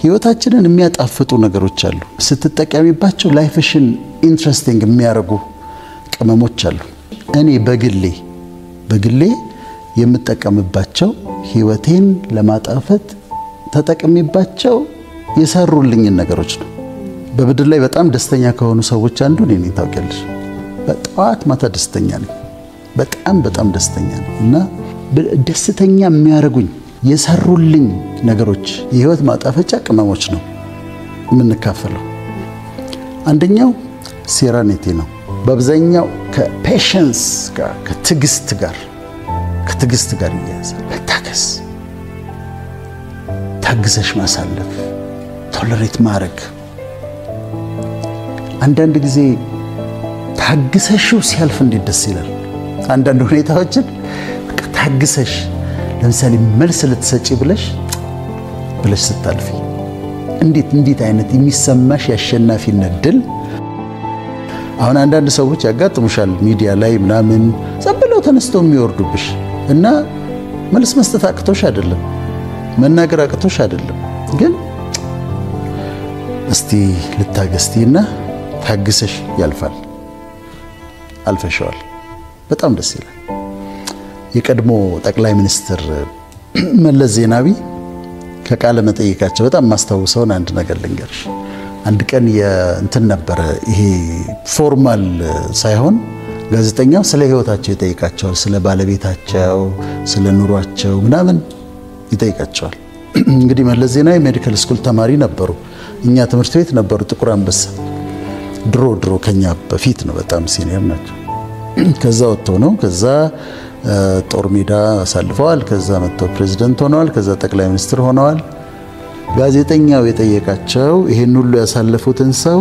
ህይወታችንን የሚያጣፍጡ ነገሮች አሉ ስትጠቀሚባቸው ላይፍሽን ኢንትረስቲንግ የሚያረጉ ቅመሞች አሉ እኔ በግሌ የምጠቀምባቸው ህይወቴን ለማጣፈጥ ተጠቅሚባቸው የሰሩልኝ ነገሮች ነው በብድር ላይ በጣም ደስተኛ ከሆኑ ሰዎች አንዱ ነኝ ታውቂያለሽ በጣም ማታ ደስተኛ ነኝ በጣም ደስተኛ ነኝ እና ደስተኛ የሚያረጉኝ የሰሩልኝ ነገሮች የህይወት ማጣፈጫ ቅመሞች ነው የምንካፈለው አንደኛው ሴራኒቲ ነው በአብዛኛው ከፔሽንስ ጋር ከትግስት ጋር ይያዛል መታገስ ታግሰሽ ማሳለፍ ቶለሬት ማድረግ አንዳንድ ጊዜ ታግሰሽው ሲያልፍ እንዴት ደስ ይላል አንዳንድ ሁኔታዎችን በቃ ታግሰሽ ለምሳሌ መልስ ልትሰጪ ብለሽ ስታልፊ እንዴት አይነት የሚሰማሽ ያሸናፊነት ድል አሁን አንዳንድ ሰዎች ያጋጥሙሻል ሚዲያ ላይ ምናምን ዘብለው ተነስተው የሚወርዱብሽ እና መልስ መስጠት አቅቶሽ አይደለም መናገር አቅቶሽ አይደለም ግን እስቲ ልታገስቲና ታግሰሽ ያልፋል አልፈሻል በጣም ደስ ይላል የቀድሞ ጠቅላይ ሚኒስትር መለስ ዜናዊ ከቃለ መጠይቃቸው በጣም ማስተዋወሰው አንድ ነገር ልንገርሽ አንድ ቀን እንትን ነበር ይሄ ፎርማል ሳይሆን ጋዜጠኛው ስለ ህይወታቸው ይጠይቃቸዋል ስለ ባለቤታቸው ስለ ኑሯቸው ምናምን ይጠይቃቸዋል እንግዲህ መለስ ዜናዊ ሜዲካል ስኩል ተማሪ ነበሩ እኛ ትምህርት ቤት ነበሩ ጥቁር አንበሳ ድሮ ከኛ በፊት ነው በጣም ሲኒየር ናቸው ከዛ ወጥተው ነው ከዛ ጦር ሜዳ አሳልፈዋል ከዛ መጥተው ፕሬዝዳንት ሆነዋል ከዛ ጠቅላይ ሚኒስትር ሆነዋል ጋዜጠኛው የጠየቃቸው ይሄን ሁሉ ያሳለፉትን ሰው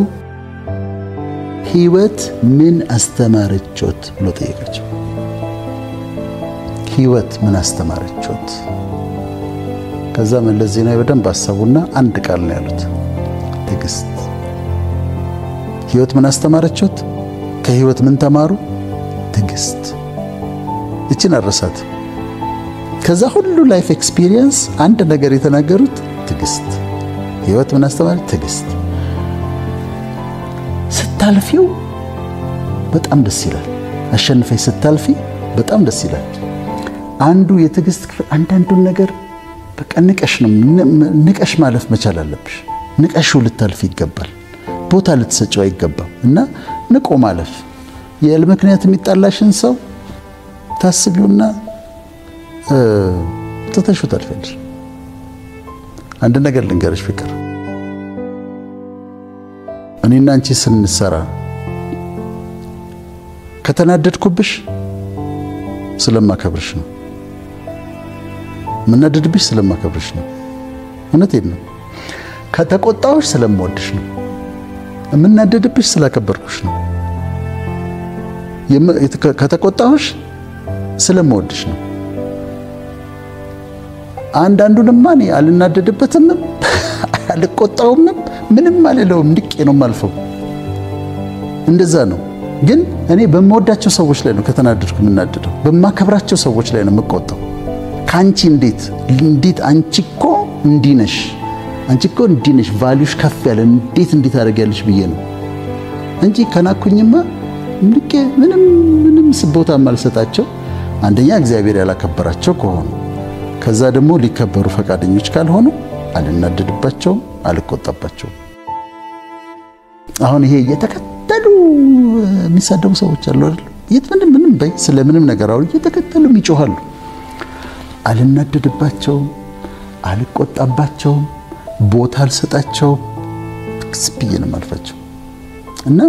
ህይወት ምን አስተማረቾት ብሎ ጠየቃቸው ህይወት ምን አስተማረቾት ከዛ መለስ ዜናዊ በደንብ አሰቡና አንድ ቃል ነው ያሉት ትግስት ህይወት ምን አስተማረቾት ከህይወት ምን ተማሩ ትግስት እቺን አረሳት ከዛ ሁሉ ላይፍ ኤክስፒሪየንስ አንድ ነገር የተናገሩት ትግስት ህይወት ምን አስተማረ ትግስት ስታልፊው በጣም ደስ ይላል አሸንፈሽ ስታልፊ በጣም ደስ ይላል አንዱ የትግስት አንዳንዱን ነገር በቃ ንቀሽ ማለፍ መቻል አለብሽ ንቀሽው ልታልፊ ይገባል ቦታ ልትሰጪው አይገባም እና ንቆ ማለፍ የል ምክንያት የሚጣላሽን ሰው ታስቢውና ተተሽው ታልፈልሽ አንድ ነገር ልንገርሽ ፍቅር እኔና አንቺ ስንሰራ ከተናደድኩብሽ ስለማከብርሽ ነው ምናደድብሽ ስለማከብርሽ ነው እውነቴን ነው ከተቆጣውሽ ስለምወድሽ ነው ምናደድብሽ ስላከበርኩሽ ነው ከተቆጣውሽ ስለምወድሽ ነው አንዳንዱንማ እኔ አልናደድበትም አልቆጣውም ምንም አልለውም ንቄ ነው ማልፈው እንደዛ ነው ግን እኔ በመወዳቸው ሰዎች ላይ ነው ከተናደድኩ ምናደደው በማከብራቸው ሰዎች ላይ ነው መቆጣው ካንቺ እንዴት አንቺኮ እንዲነሽ ቫልዩሽ ከፍ ያለ እንዴት አደረጋለሽ ብዬ ነው እንጂ ከናኩኝማ ንቄ ምንም ስቦታ ማልሰጣቸው አንደኛ እግዚአብሔር ያላከበራቸው ከሆኑ ከዛ ደግሞ ሊከበሩ ፈቃደኞች ካልሆኑ አልናደድባቸው አልቆጣባቸው አሁን ይሄ የተከተሉ የሚሳደቡ ሰዎች አሉ አይደል ምንም በይ ስለምንም ነገር አውሪ የተከተሉ ይጮሃሉ አልናደድባቸው አልቆጣባቸው ቦታ አልሰጣቸው ስፒየን ማልፋቸው እና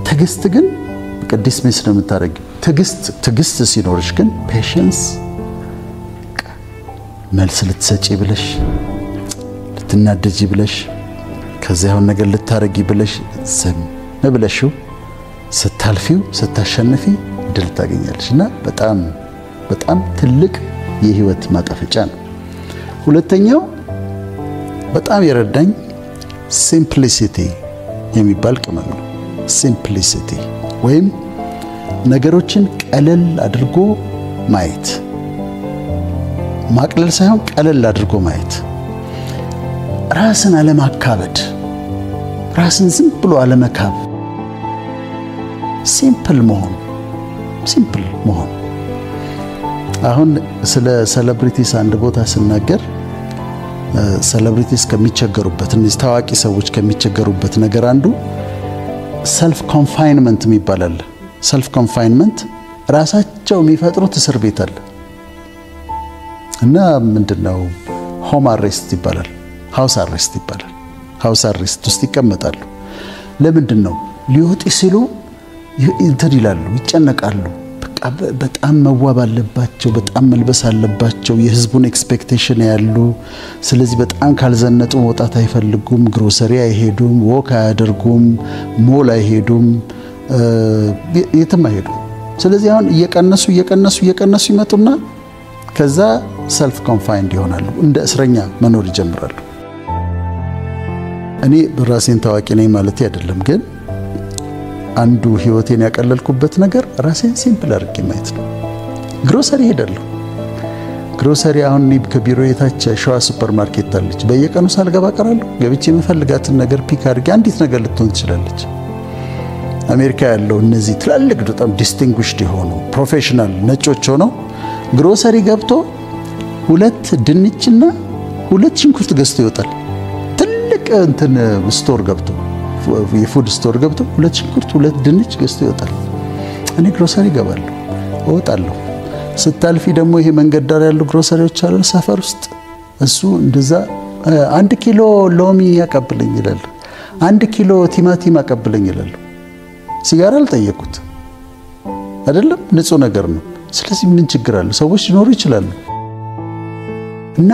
ትግስት ግን ቅድስ ሜስ ነው የምታረጊ ትግስት ሲኖርሽ ግን ፔሽንስ መልስ ልትሰጪ ብለሽ ልትናደጂ ብለሽ ከዚያው ነገር ልታረጊ ብለሽ ዘም ብለሽው ስታልፊው ስታሸንፊ ድል ታገኛለሽና በጣም ትልቅ የህይወት ማጣፈጫ ነው ሁለተኛው በጣም የረዳኝ ሲምፕሊሲቲ የሚባል ቅመም ነው ሲምፕሊሲቲ ወይም ነገሮችን ቀለል አድርጎ ማየት ማቅለል ሳይሆን ቀለል አድርጎ ማየት ራስን አለማካበድ ራስን ዝም ብሎ አለመካብ ሲምፕል መሆን አሁን ስለ ሴሌብሪቲስ አንድ ቦታ ስናገር ሴሌብሪቲስ ከሚቸገሩበት እነዚህ ታዋቂ ሰዎች ከሚቸገሩበት ነገር አንዱ ሰልፍ ኮንፋይንመንት የሚባላል ሰልፍ ኮንፋይንመንት ራሳቸው የሚፈጥሩት እስር ቤት አለ እና ምንድነው ሆም አሬስት ይባላል ሃውስ አሬስት ይባላል ሃውስ አሬስት ውስጥ ይቀመጣሉ ለምንድነው ሊወጡ ሲሉ እንትን ይላሉ ይጨነቃሉ በጣም መዋብ አለባቸው በጣም መልበስ አለባቸው የህዝቡን ኤክስፔክቴሽን ያሉ ስለዚህ በጣም ካልዘነጡ መውጣት አይፈልጉም ግሮሰሪ አይሄዱም ወክ አያደርጉም ሞል አይሄዱም የትም አይሄዱም ስለዚህ አሁን እየቀነሱ ይመጡና ከዛ ሰልፍ ኮንፋይንድ ይሆናሉ እንደ እስረኛ መኖር ይጀምራሉ እኔ በራሴን ታዋቂ ነኝ ማለት አይደለም ግን አንዱ ህይወቴን ያቀለልኩበት ነገር ራሴን ሲምፕል አድርጌ ማየት ነው ግሮሰሪ ሄዳለሁ ግሮሰሪ አሁን ከቢሮ የታች ሸዋ ሱፐርማርኬት አለች በየቀኑ ሳልገባ ቀራለሁ ገብቼ የምፈልጋትን ነገር ፒክ አድርጌ አንዲት ነገር ልትሆን ትችላለች አሜሪካ ያለው እነዚህ ትላልቅ በጣም ዲስቲንጉሽድ የሆኑ ፕሮፌሽናል ነጮች ሆነው ግሮሰሪ ገብቶ ሁለት ድንችና ሁለት ሽንኩርት ገዝቶ ይወጣል ትልቅ እንትን ስቶር ገብቶ የፉድ ስቶር ገብቶ ሁለት ሽንኩርት ሁለት ድንች ገዝቶ ይወጣል እኔ ግሮሰሪ ገባለሁ እወጣለሁ ስታልፊ ደግሞ ይሄ መንገድ ዳር ያሉ ግሮሰሪዎች አሉ ሰፈር ውስጥ እሱ እንደዛ 1 ኪሎ ሎሚ ያቀብለኝ ይላል 1 ኪሎ ቲማቲም ያቀብለኝ ይላል ሲጋራ አልጠየቁት አይደለም ንጹህ ነገር ነው ስለዚህ ምን ችግር አለ ሰዎች ሊኖሩ ይችላሉ እና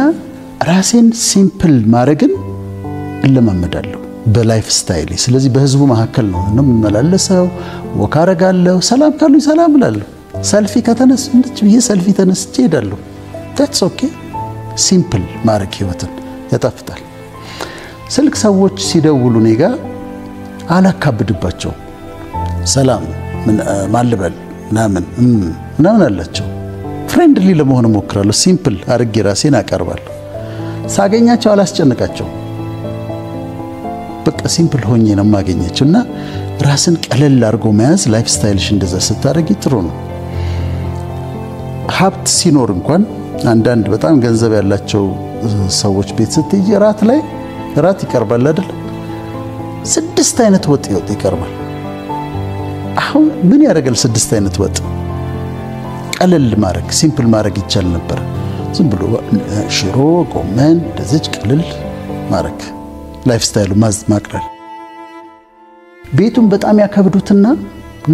ራሴን ሲምፕል ማድረግን እለማመዳለሁ በላይፍ ስታይል ስለዚህ በህዝቡ መሐከል ነው መመላለሰው ወካረጋለሁ ሰላም ካሉ ሰላም እላለሁ ሰልፊ ከተነስንች ሰልፊ ተነስቼ ሄዳለሁ that's okay ሲምፕል ማድረግ ህይወትን ያጣፍጣል ስልክ ሰዎች ሲደውሉ ኔጋ አላካብድባቸው ሰላም ማልበል ምናምን አላቸው ፍሬንድሊ ለመሆን ሞክራለሁ ሲምፕል አድርጌ ራሴን አቀርባለሁ ሳገኛቸው አላስጨንቃቸው በቃ ሲምፕል ሆኜ ነው ማገኘችውና ራስን ቀለል አድርጎ መያዝ ላይፍ ስታይልሽ እንደዛ ስታረጊ ጥሩ ነው ሀብት ሲኖር እንኳን አንዳንድ በጣም ገንዘብ ያላቸው ሰዎች ቤት ስትይ ራት ይቀርባል አይደል 6 አይነት ወጥ ይቀርባል አሁን ምን ያደርጋል 6 አይነት ወጥ ቀለል ማድረግ ሲምፕል ማድረግ ይቻል ነበር ዝም ብሎ ሽሮ ጎመን ደዝጅ ቀለል ማድረግ ላይፍ ስታይሉ ማቅረል ቤቱን በጣም ያከብዱትና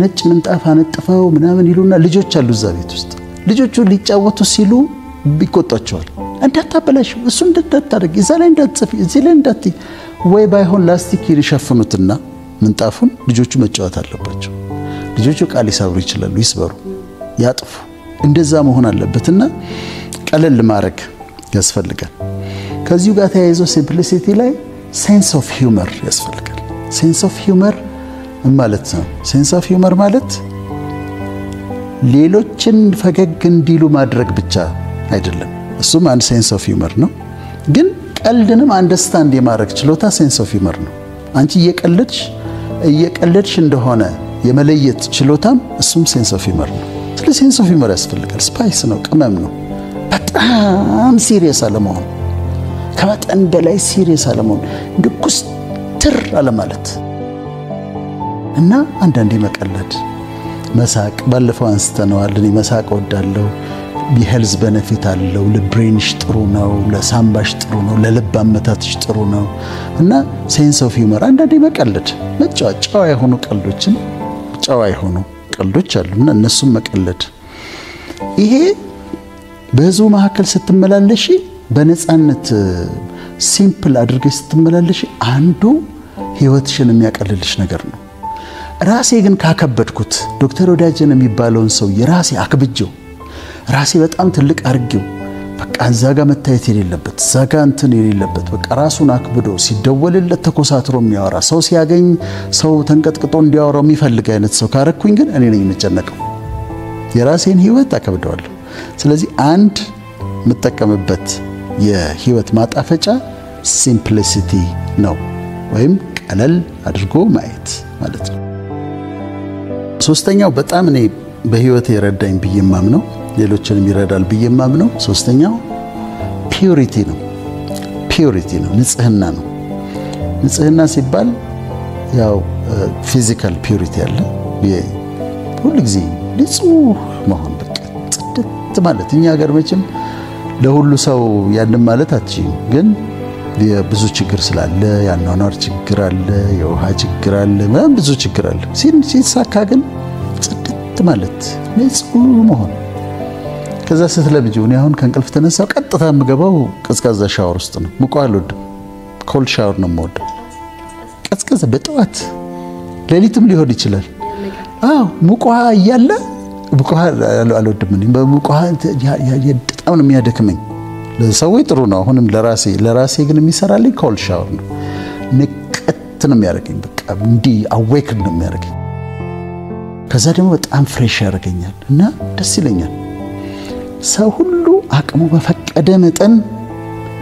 ነጭ ምንጣፍ አነጥፈው ምናምን ይሉና ልጆች አሉ እዛ ቤት ውስጥ ልጆቹ ሊጫወቱ ሲሉ ቢቆጣቸዋል እንዳታበላሽ እሱ እንደታደርግ እዛ ላይ እንዳትጽፊ እዚህ ላይ እንዳት ወይ ባይሆን ላስቲክ ይሸፍኑትና ምንጣፉን ልጆቹ መጫወት አለባቸው ልጆቹ ቃል ይሰብሩ ይችላሉ ይስበሩ ያጥፉ እንደዛ መሆን አለበትና ቀለል ማድረግ ያስፈልጋል ከዚሁ ጋር ተያይዞ ሲምፕሊሲቲ ላይ ሴንስ ኦፍ ሂዩመር ያስፈልጋል ሴንስ ኦፍ ሂዩመር ማለት ነው ሴንስ ኦፍ ሂዩመር ማለት ሌሎችን ፈገግ እንዲሉ ማድረግ ብቻ አይደለም እሱም አንድ ሴንስ ኦፍ ሂዩመር ነው ግን ቀልድንም አንደርስታንድ የማድረግ ችሎታ ሴንስ ኦፍ ሂዩመር ነው አንቺ እየቀለድሽ እንደሆነ የመለየት ችሎታም እሱም ሴንስ ኦፍ ሂዩመር ነው ስለዚህ ሴንስ ኦፍ ሂዩመር ያስፈልጋል ስፓይስ ነው ቅመም ነው በጣም ሲሪየስ አለመሆን ከመጠን በላይ ሲሪየስ አለመሆን ድኩስትር አለማለት እና አንዳንዴ መቀለድ መሳቅ ባለፈው አንስተነዋል እኔ መሳቅ ወዳለው የሄልዝ ቤኔፊት አለው ለብሬንሽ ጥሩ ነው ለሳምባሽ ጥሩ ነው ለልብ አመታትሽ ጥሩ ነው እና ሴንስ ኦፍ ሂዩመር አንዳንዴ መቀለድ ጨዋ የሆኑ ቀልዶች አሉና እነሱም መቀለድ ይሄ በህዝቡ መሐከል ስትመላለሽ በነፃነት ሲምፕል አድርገሽ ስትመላለሽ አንዱ ህይወትሽን የሚያቀልልሽ ነገር ነው ራሴ ግን ካከበድኩት ዶክተር ወዳጀን የሚባለውን ሰው የራሴ አክብጀው ራሴ በጣም ትልቅ አርጌው በቃ እዛጋ መታየት የሌለበት እዛጋ እንትን የሌለበት በቃ ራሱን አክብዶ ሲደወልለት ተኮሳትሮ የሚያወራ ሰው ሲያገኝ ሰው ተንቀጥቅጦ እንዲያወራው የሚፈልግ አይነት ሰው ካረኩኝ ግን እኔ ነኝ የምጨነቀው የራሴን ህይወት አከብደዋለሁ ስለዚህ አንድ መጠቀምበት የህይወት ማጣፈጫ ሲምፕሊሲቲ ነው ወይም ቀለል አድርጎ ማየት ማለት ነው። ሶስተኛው በጣም እኔ በህይወቴ ረዳኝ ብዬ ማምነው ሌሎችንም ይረዳል ብዬ ማምነው ሶስተኛው ፒዩሪቲ ነው። ፒዩሪቲ ነው፣ ንጽህና ነው። ንጽህና ሲባል ያው ፊዚካል ፒዩሪቲ አለ። ሁሉ ጊዜ ንጹህ መሆን በቃ ጽድት ማለት እኛ ሀገር መቼም ለሁሉ ሰው ያንን ማለት አትችልም። ግን የብዙ ችግር ስላለ ያኗኗር ችግር አለ፣ የውሃ ችግር አለ፣ ብዙ ችግር አለ። ሲሳካ ግን ጽድት ማለት ንጹህ መሆን ከዛ ስትለምጂው እኔ አሁን ከእንቅልፍ ተነሳው ቀጥታ የምገባው ቀዝቃዛ ሻወር ውስጥ ነው። ሙቀት አልወድም፣ ኮልድ ሻወር ነው የምወደው። ቀዝቃዛ በጠዋት ሌሊትም ሊሆን ይችላል። ሙቀት እያለ ሙቀት አልወድም። እኔ በሙቀት በጣም ነው የሚያደክመኝ። ለሰው ጥሩ ነው፣ አሁንም ለራሴ ግን የሚሰራልኝ ኮልድ ሻወር ነው። ንቀት ነው የሚያደርገኝ፣ በቃ እንዲ አዌክን ነው የሚያደርገኝ። ከዛ ደግሞ በጣም ፍሬሽ ያደርገኛል እና ደስ ይለኛል። ሰው ሁሉ አቅሙ በፈቀደ መጠን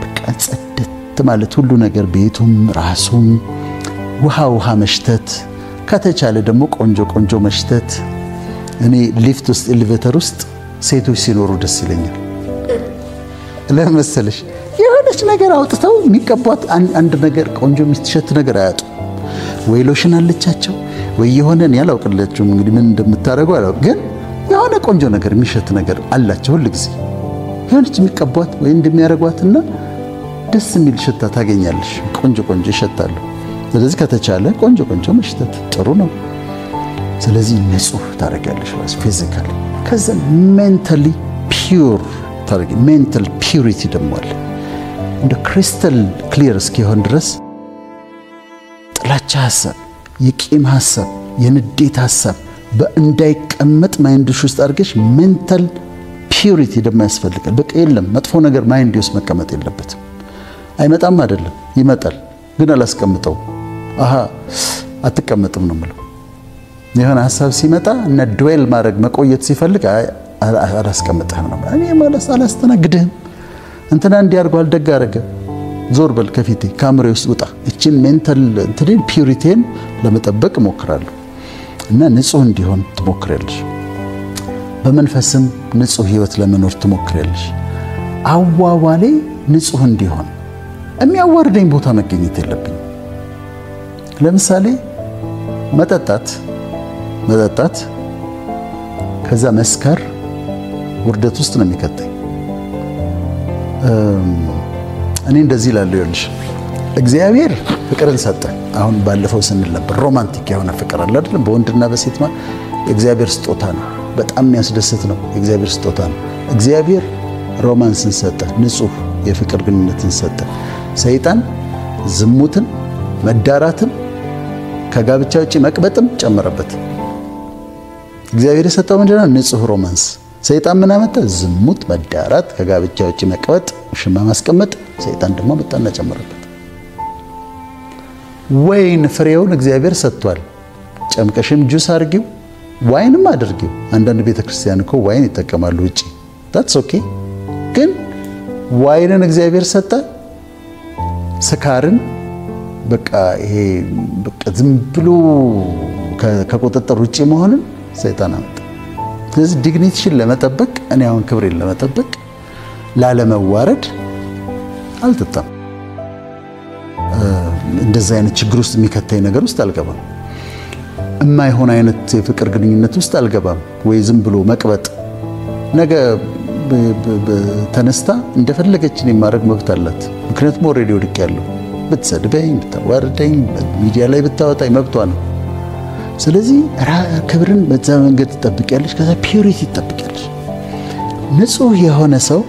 በቃ ጽድት ማለት ሁሉ ነገር ቤቱም ራሱም ውሃ መሽተት ከተቻለ ደግሞ ቆንጆ መሽተት። እኔ ሊፍት ውስጥ ኤሌቬተር ውስጥ ሴቶች ሲኖሩ ደስ ይለኛል። ለምን መሰለሽ የሆነች ነገር አውጥተው የሚቀቧት አንድ ነገር ቆንጆ የሚሽተት ነገር አያጡ ወይ ሎሽን አለቻቸው ወይ የሆነን ያላውቅላችሁ እንግዲህ ምን እንደምታረጉ አላውቅ፣ ግን የሆነ ቆንጆ ነገር የሚሸት ነገር አላቸው ሁሉ ጊዜ የሆነች የሚቀቧት ወይ እንደሚያረጓትና ደስ የሚል ሽታ ታገኛለሽ። ቆንጆ ይሸታሉ። ስለዚህ ከተቻለ ቆንጆ መሽተት ጥሩ ነው። ስለዚህ ንጹህ ታረጋለሽ ራስ ፊዚካሊ። ከዛ ሜንታሊ ፒዩር ታረጊ። ሜንታል ፒዩሪቲ ደግሞ አለ። እንደ ክሪስታል ክሊር እስኪሆን ድረስ ጥላቻ ሐሳብ፣ የቂም ሐሳብ፣ የንዴት ሐሳብ በእንዳይቀመጥ ማይንድሽ ውስጥ አድርገሽ ሜንታል ፒዩሪቲ ደግሞ ያስፈልጋል። በቃ የለም መጥፎ ነገር ማይንድ ውስጥ መቀመጥ የለበትም። አይመጣም አይደለም ይመጣል፣ ግን አላስቀምጠው። አትቀመጥም ነው የምለው። የሆነ ሐሳብ ሲመጣ እና ድዌል ማድረግ መቆየት ሲፈልግ አላስቀምጠህም ነው እኔ ማለት አላስተናግድህም። እንትና እንዲያርጓል ደግ አረገ ዞር በል ከፊቴ ካሜራ ውስጥ ውጣ። እቺን ሜንታል እንትሪን ፒዩሪቲን ለመጠበቅ ሞክራለሁ እና ንጹህ እንዲሆን ትሞክሪያለሽ። በመንፈስም ንጹህ ህይወት ለመኖር ትሞክሪያለሽ። አዋዋሌ ንጹህ እንዲሆን የሚያዋርደኝ ቦታ መገኘት የለብኝ። ለምሳሌ መጠጣት ከዛ መስከር ውርደት ውስጥ ነው የሚከተኝ። እኔ እንደዚህ ላለው ይልሽ እግዚአብሔር ፍቅርን ሰጠ። አሁን ባለፈው ስንል ነበር ሮማንቲክ የሆነ ፍቅር አለ አይደል? በወንድና በሴት እግዚአብሔር ስጦታ ነው። በጣም የሚያስደስት ነው። እግዚአብሔር ስጦታ ነው። እግዚአብሔር ሮማንስን ሰጠ፣ ንጹህ የፍቅር ግንኙነትን ሰጠ። ሰይጣን ዝሙትን፣ መዳራትን፣ ከጋብቻ ውጪ መቅበጥም ጨመረበት። እግዚአብሔር የሰጠው ምንድነው? ንጹህ ሮማንስ። ሰይጣን ምን አመጣ? ዝሙት፣ መዳራት፣ ከጋብቻ ውጪ መቅበጥ፣ ሽማ ማስቀመጥ። ሰይጣን ደግሞ መጣና ጨመረበት። ወይን ፍሬውን እግዚአብሔር ሰጥቷል። ጨምቀሽም ጁስ አድርጊው፣ ዋይንም አድርጊው። አንዳንድ ቤተክርስቲያን እኮ ዋይን ይጠቀማሉ ውጪ። that's okay። ግን ዋይንን እግዚአብሔር ሰጠ። ስካርን በቃ ይሄ በቃ ዝም ብሎ ከቁጥጥር ውጪ መሆንን ሰይጣን አመጣ። ስለዚህ ዲግኒቲሽን ለመጠበቅ እኔ አሁን ክብሬን ለመጠበቅ ላለመዋረድ አልጠጣም። እንደዛ አይነት ችግር ውስጥ የሚከተኝ ነገር ውስጥ አልገባም። የማይሆን አይነት የፍቅር ግንኙነት ውስጥ አልገባም። ወይ ዝም ብሎ መቅበጥ ነገ ተነስታ እንደፈለገችን የማድረግ መብት አላት። ምክንያቱም ኦሬዲ ወድቅ ያለው ብትሰድበኝ ብታዋርደኝ ሚዲያ ላይ ብታወጣኝ መብቷ ነው። ስለዚህ ክብርን በዛ መንገድ ትጠብቂያለሽ። ከዛ ፒዩሪቲ ትጠብቂያለሽ። ንጹህ የሆነ ሰው፣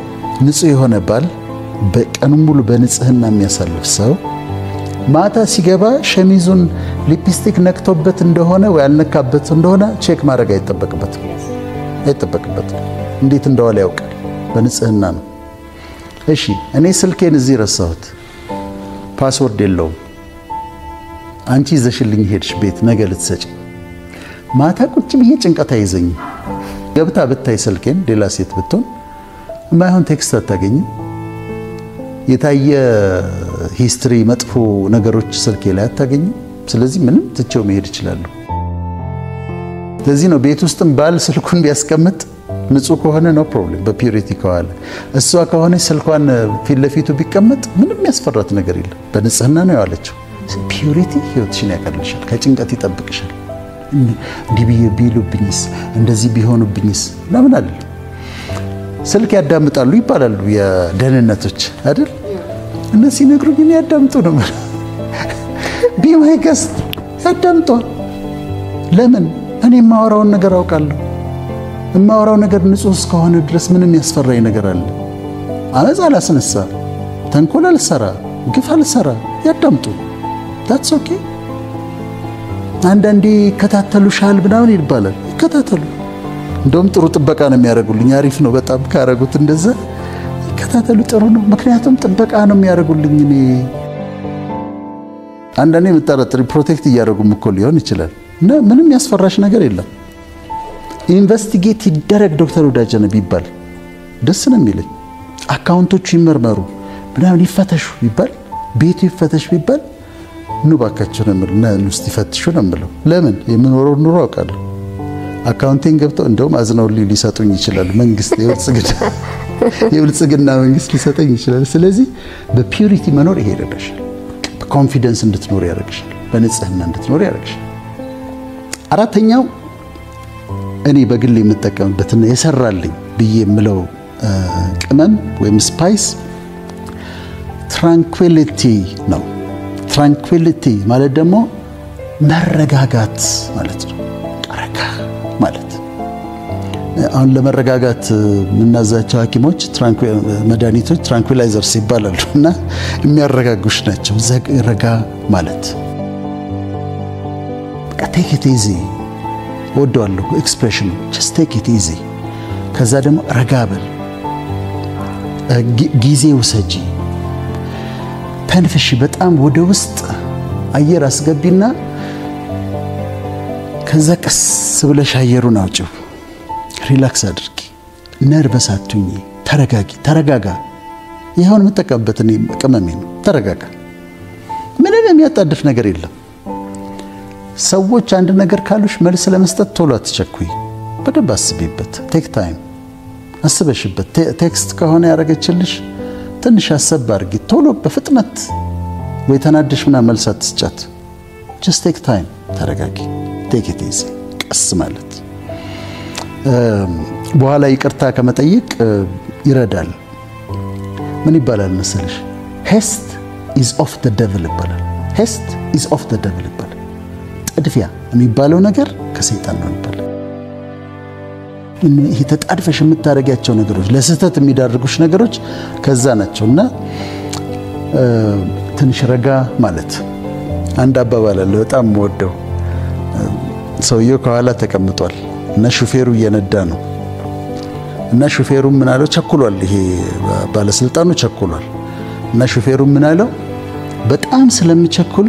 ንጹህ የሆነ ባል፣ በቀኑ ሙሉ በንጽህና የሚያሳልፍ ሰው ማታ ሲገባ ሸሚዙን ሊፕስቲክ ነክቶበት እንደሆነ ወይ አልነካበት እንደሆነ ቼክ ማድረግ አይጠበቅበትም። እንዴት እንደዋለ ያውቃል። በንጽህና ነው። እሺ እኔ ስልኬን እዚህ ረሳሁት፣ ፓስወርድ የለውም። አንቺ ይዘሽልኝ ሄድሽ ቤት ነገ ልትሰጪ። ማታ ቁጭ ብዬ ጭንቀት አይዘኝ። ገብታ ብታይ ስልኬን ሌላ ሴት ብትሆን የማይሆን ቴክስት አታገኝም። የታየ ሂስትሪ መጥፎ ነገሮች ስልኬ ላይ አታገኙ ስለዚህ ምንም ትቼው መሄድ ይችላል ለዚህ ነው ቤት ውስጥም ባል ስልኩን ቢያስቀምጥ ንጹህ ከሆነ ነው ፕሮብሌም በፒዩሪቲ ከዋለ እሷ ከሆነ ስልኳን ፊት ለፊቱ ቢቀመጥ ምንም ያስፈራት ነገር የለም በንጽህና ነው ያለችው ፒዩሪቲ ህይወትሽን ያቀልልሻል ከጭንቀት ይጠብቅሻል እንዲህ ቢሉብኝስ እንደዚህ ቢሆኑብኝስ ለምን አይደል ስልክ ያዳምጣሉ ይባላሉ የደህንነቶች አይደል እነሱ ይነግሩኝ ያዳምጡ ነው ቢማይከስ ያዳምጡ ለምን እኔ ማወራውን ነገር አውቃለሁ እማወራው ነገር ንጹህ እስከሆነ ድረስ ምንም ያስፈራኝ ነገር አለ አመጽ አላስነሳ ተንኮል አልሰራ ግፍ አልሰራ ያዳምጡ that's okay አንዳንዴ ከተታተሉሻል ብናውን ይባላል ከተታተሉ እንደውም ጥሩ ጥበቃ ነው የሚያደርጉልኝ አሪፍ ነው በጣም ካረጉት እንደዛ ከተታተሉ ጥሩ ነው ምክንያቱም ጥበቃ ነው የሚያደርጉልኝ እኔ አንዳንዴ መጣጣሪ ፕሮቴክት ያደርጉም እኮ ሊሆን ይችላል እና ምንም ያስፈራሽ ነገር የለም ኢንቨስቲጌት ይደረግ ዶክተር ወዳጀነ ቢባል ደስ ነው የሚለኝ አካውንቶቹ ይመርመሩ ምናምን ይፈተሹ ቢባል ቤቱ ይፈተሽ ቢባል ኑ ባካችሁ ነው እና ውስጥ ይፈትሹ ነው የምለው ለምን የምኖረው ኑሮ አውቃለሁ አካውንቲንግ ገብተው እንደውም አዝነው ሊሰጡኝ ይችላል መንግስት የብልጽግና መንግስት ሊሰጠኝ ይችላል ስለዚህ በፒዩሪቲ መኖር ይሄ ይረዳሻል በኮንፊደንስ እንድትኖር ያደርግሻል በንጽህና እንድትኖር ያደርግሻል አራተኛው እኔ በግል የምጠቀምበትና የሰራልኝ ብዬ የምለው ቅመም ወይም ስፓይስ ትራንኩዊሊቲ ነው ትራንኩዊሊቲ ማለት ደግሞ መረጋጋት ማለት ነው ረጋ ማለት አሁን ለመረጋጋት ምናዛቸው ሐኪሞች መድኃኒቶች ትራንኩዊላይዘርስ ይባላሉና የሚያረጋጉሽ ናቸው ረጋ ማለት take it easy ወደዋለሁ ኤክስፕሬሽን just take it easy ከዛ ደግሞ ረጋበል ጊዜ ውሰጂ ተንፈሽ በጣም ወደ ውስጥ አየር አስገቢና ከዛ ቀስ ብለሽ አየሩን አውጪው ሪላክስ አድርጊ ነርቨስ አትሁኚ ተረጋጋ ይሄውን መጠቀምበት እኔ ቅመሜ ነው ተረጋጋ ምንም የሚያጣድፍ ነገር የለም ሰዎች አንድ ነገር ካሉሽ መልስ ለመስጠት ቶሎ አትቸኩይ በደንብ አስቢበት ቴክ ታይም አስበሽበት ቴክስት ከሆነ ያረጋችልሽ ትንሽ አሰብ አድርጊ ቶሎ በፍጥነት ወይ ተናደሽና መልስ አትስጫት just take time ተረጋጊ take it easy ቀስ ማለት በኋላ ይቅርታ ከመጠየቅ ይረዳል ምን ይባላል መሰለሽ haste is of the devil ይባላል haste is of the devil ይባላል ጥድፊያ የሚባለው ነገር ከሰይጣን ነው ይባላል ይሄ ተጣድፈሽ የምታረጋቸው ነገሮች ለስህተት የሚዳርጉሽ ነገሮች ከዛ ናቸውና ትንሽ ረጋ ማለት አንድ አባባል አለ በጣም ወደው ሰውየው ከኋላ ተቀምጧል እና ሹፌሩ እየነዳ ነው እና ሹፌሩ ምን አለው ቸኩሏል ይሄ ባለስልጣኑ ቸኩሏል እና ሹፌሩ ምን አለው በጣም ስለሚቸኩል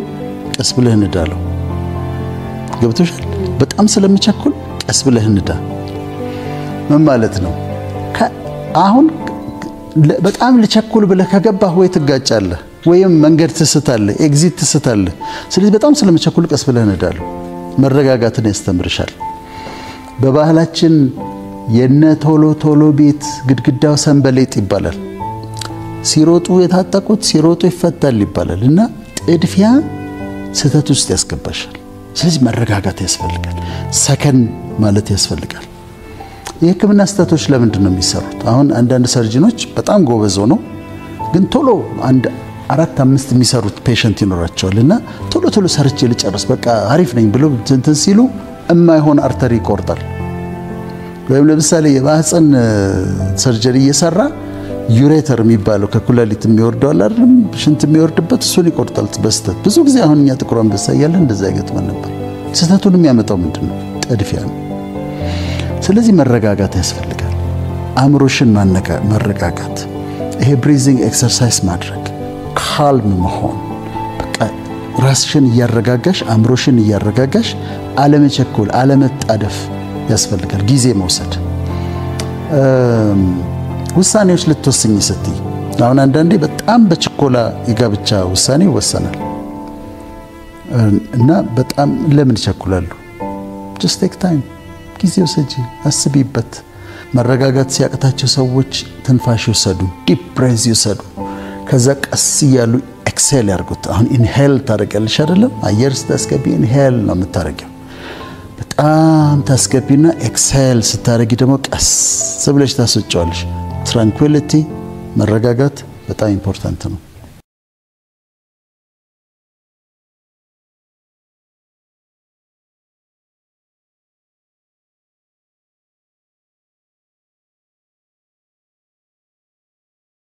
ቀስ ብለህ ንዳለው ገብቶሻል በጣም ስለሚቸኩል ቀስ ብለህ ንዳ ምን ማለት ነው አሁን በጣም ለቸኩል ብለህ ከገባህ ወይ ትጋጫለህ ወይም መንገድ ትስታለህ ኤግዚት ትስታለህ ስለዚህ በጣም ስለሚቸኩል ቀስ ብለህ ንዳለው መረጋጋትን ያስተምርሻል በባህላችን የነ ቶሎ ቤት ግድግዳው ሰንበሌጥ ይባላል ሲሮጡ የታጠቁት ሲሮጡ ይፈታል ይባላልና ጥድፊያ ስህተት ውስጥ ያስገባሻል ስለዚህ መረጋጋት ያስፈልጋል ሰከን ማለት ያስፈልጋል የህክምና ስህተቶች ለምንድን ነው የሚሰሩት አሁን አንዳንድ ሰርጂኖች በጣም ጎበዝ ነው ግን ቶሎ አንድ 4-5 የሚሰሩት ፔሸንት ይኖራቸዋልና ቶሎ ሰርቼ ልጨርስ በቃ አሪፍ ነኝ ብሎ እንትን ሲሉ የማይሆን አርተሪ ይቆርጣል ወይም ለምሳሌ የማህፀን ሰርጀሪ እየሰራ ዩሬተር የሚባለው ከኩላሊት የሚወርደው አይደለም ሽንት የሚወርድበት እሱን ይቆርጣል በስተት ብዙ ጊዜ አሁን እኛ ጥቁር አንበሳ ያለ እንደዛ ይገጥመን ነበር ስህተቱን የሚያመጣው ምንድነው ጥድፊያ ነው ስለዚህ መረጋጋት ያስፈልጋል አእምሮሽን መረጋጋት ይሄ ብሪዚንግ ኤክሰርሳይዝ ማድረግ ካልም መሆን በቃ ራስሽን ያረጋጋሽ አእምሮሽን ያረጋጋሽ አለመቸኮል አለመጣደፍ ያስፈልጋል ጊዜ መውሰድ ውሳኔዎች ልትወስኝ ስትይ አሁን አንዳንዴ በጣም በችኮላ የጋብቻ ውሳኔ ይወሰናል እና በጣም ለምን ይቸኩላሉ? just take time ጊዜው ሰጂ አስቢበት። መረጋጋት ሲያቅታቸው ሰዎች ትንፋሽ ይወሰዱ፣ ዲፕ ብሬዝ ይወሰዱ። ከዛ ቀስ ይያሉ ኤክሴል ያርጉት። አሁን ኢንሄል ታረጋለሽ አይደለም? አየር ስታስገቢ ኢንሄል ነው የምታረጊው። በጣም ታስገቢና ኤክሴል ስታረጊ ደግሞ ቀስ ብለሽ ታስወጪዋለሽ። ትራንኩዊሊቲ መረጋጋት በጣም ኢምፖርታንት ነው።